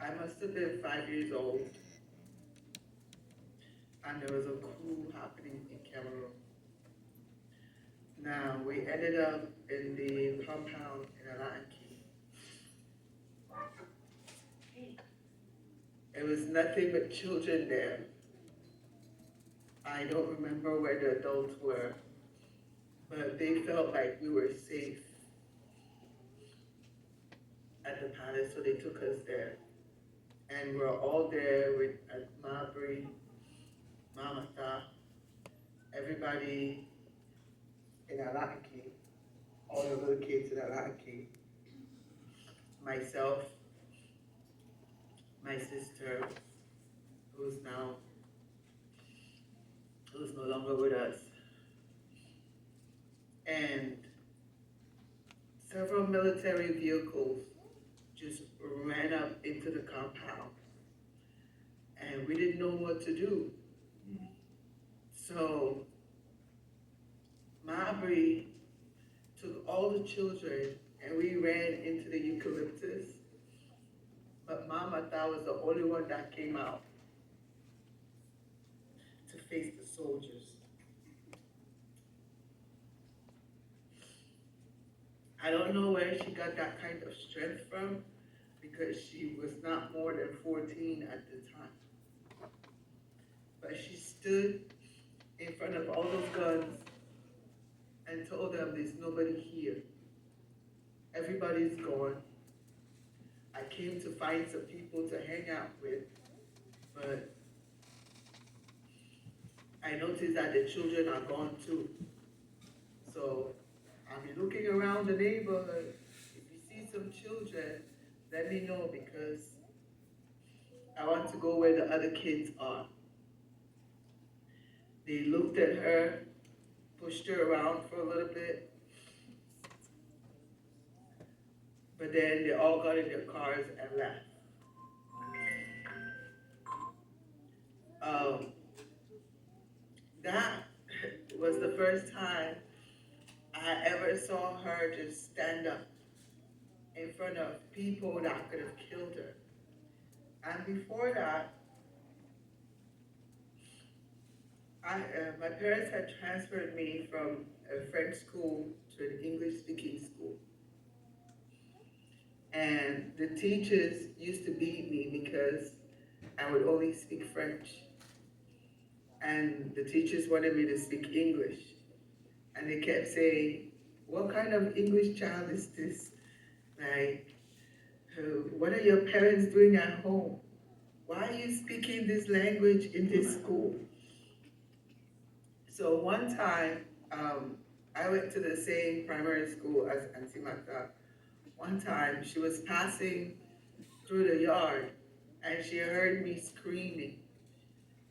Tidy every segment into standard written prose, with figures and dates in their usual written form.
I must have been 5 years old, and there was a coup happening in Cameroon. Now, we ended up in the compound in Agape. It was nothing but children there. I don't remember where the adults were, but they felt like we were safe at the palace, so they took us there. And we're all there with Mabry, Mamata, everybody in Alaki, all the little kids in Alaki, myself, my sister, who's now, who's no longer with us, and several military vehicles just ran up into the compound, and we didn't know what to do. So Mabry took all the children and we ran into the eucalyptus. But Mama Tha was the only one that came out to face the soldiers. I don't know where she got that kind of strength from because she was not more than 14 at the time. But she stood in front of all those guns and told them there's nobody here. Everybody's gone. I came to find some people to hang out with, but I noticed that the children are gone too. So I'll be looking around the neighborhood. If you see some children, let me know because I want to go where the other kids are. They looked at her, pushed her around for a little bit, but then they all got in their cars and left. That was the first time I ever saw her just stand up in front of people that could have killed her. And before that, my parents had transferred me from a French school to an English-speaking school. And the teachers used to beat me because I would only speak French. And the teachers wanted me to speak English. And they kept saying, what kind of English child is this? Like, what are your parents doing at home? Why are you speaking this language in this school? So one time, I went to the same primary school as Auntie Mata. One time, she was passing through the yard and she heard me screaming.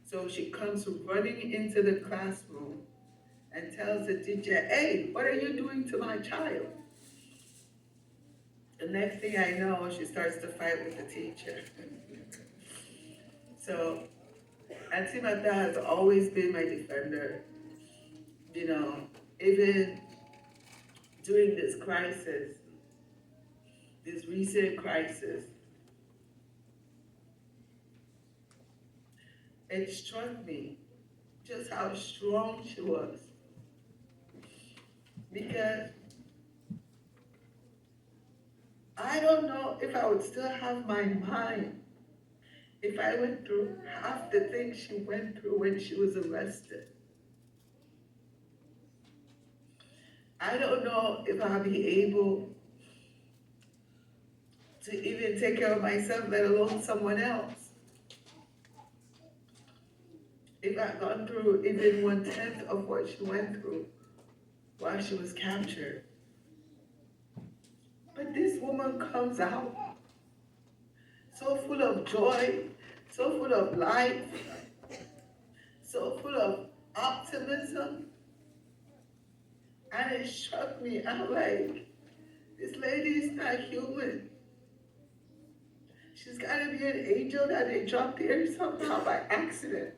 So she comes running into the classroom and tells the teacher, hey, what are you doing to my child? The next thing I know, she starts to fight with the teacher. So Auntie Mata has always been my defender. You know, even during this crisis, this recent crisis, it struck me just how strong she was. Because I don't know if I would still have my mind if I went through half the things she went through when she was arrested. I don't know if I'll be able to even take care of myself, let alone someone else. If I'd gone through even 1/10 of what she went through while she was captured. But this woman comes out so full of joy, so full of life, so full of optimism. And it struck me, I'm like, this lady is not human. She's gotta be an angel that they dropped here somehow by accident.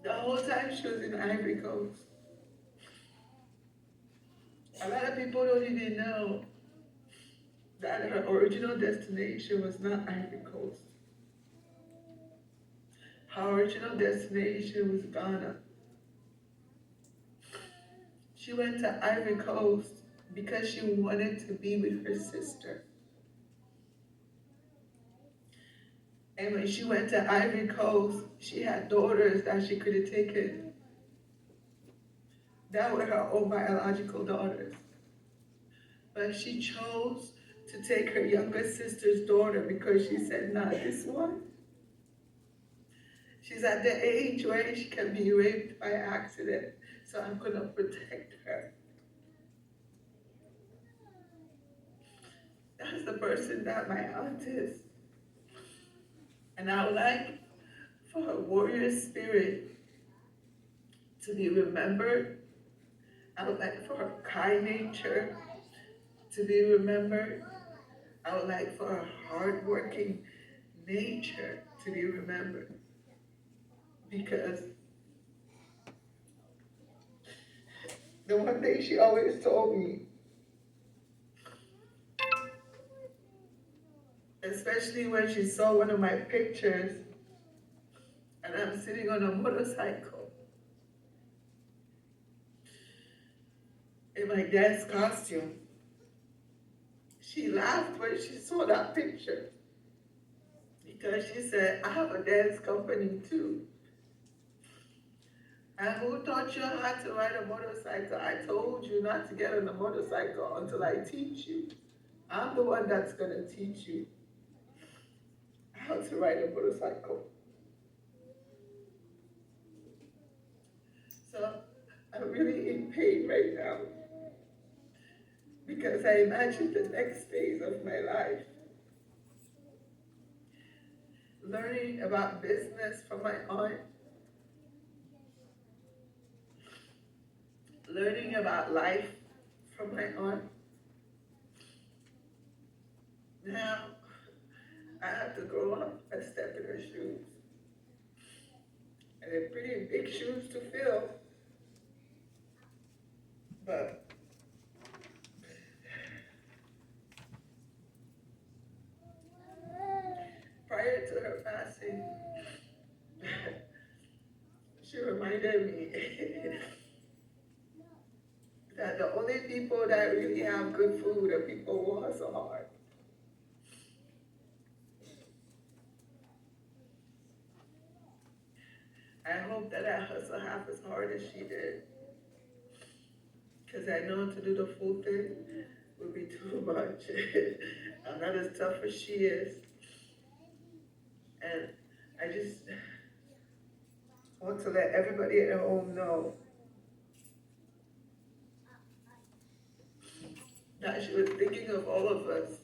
The whole time she was in Ivory Coast. A lot of people don't even know that her original destination was not Ivory Coast. Her original destination was Ghana. She went to Ivory Coast because she wanted to be with her sister. And when she went to Ivory Coast, she had daughters that she could have taken. That were her own biological daughters. But she chose to take her younger sister's daughter because she said, "Nah, this one, she's at the age where she can be raped by accident, so I'm going to protect her." That's the person that my aunt is. And I would like for her warrior spirit to be remembered. I would like for her kind nature to be remembered. I would like for her hardworking nature to be remembered. Because the one thing she always told me, especially when she saw one of my pictures and I'm sitting on a motorcycle in my dad's costume, she laughed when she saw that picture because she said, "I have a dance company too. And who taught you how to ride a motorcycle? I told you not to get on a motorcycle until I teach you. I'm the one that's going to teach you how to ride a motorcycle." So I'm really in pain right now because I imagine the next phase of my life. Learning about business from my aunt, learning about life from my aunt. Now I have to grow up and step in her shoes. And they're pretty big shoes to fill. But prior to her passing, she reminded me that the only people that really have good food are people who hustle hard. I hope that I hustle half as hard as she did. Because I know to do the full thing would be too much. I'm not as tough as she is. And I just want to let everybody at home know that she was thinking of all of us,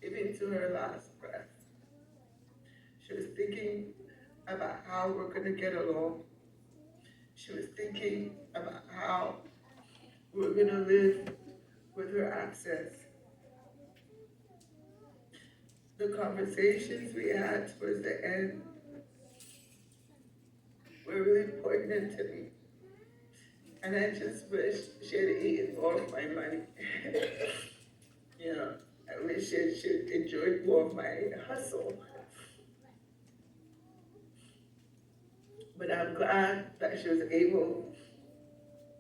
even to her last breath. She was thinking about how we're going to get along. She was thinking about how we're going to live with her access. The conversations we had towards the end were really poignant to me. And I just wish she had eaten more of my money. I wish she'd enjoyed more of my hustle. But I'm glad that she was able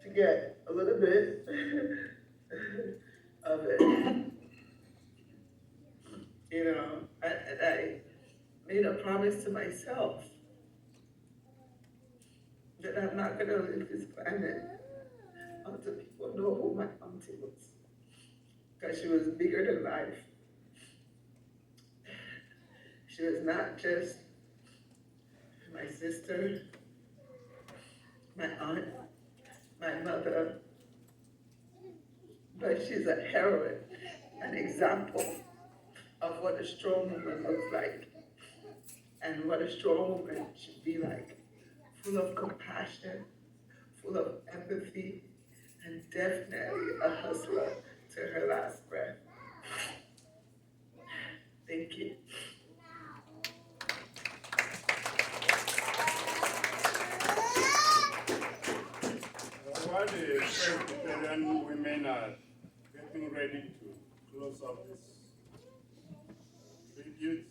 to get a little bit of it. And I made a promise to myself that I'm not going to leave this planet until people know who my auntie was. Because she was bigger than life. She was not just my sister, my aunt, my mother, but she's a heroine, an example of what a strong woman looks like and what a strong woman should be like. Full of compassion, full of empathy, and definitely a hustler to her last breath. Thank you. while the Presbyterian women are getting ready to close up this tribute,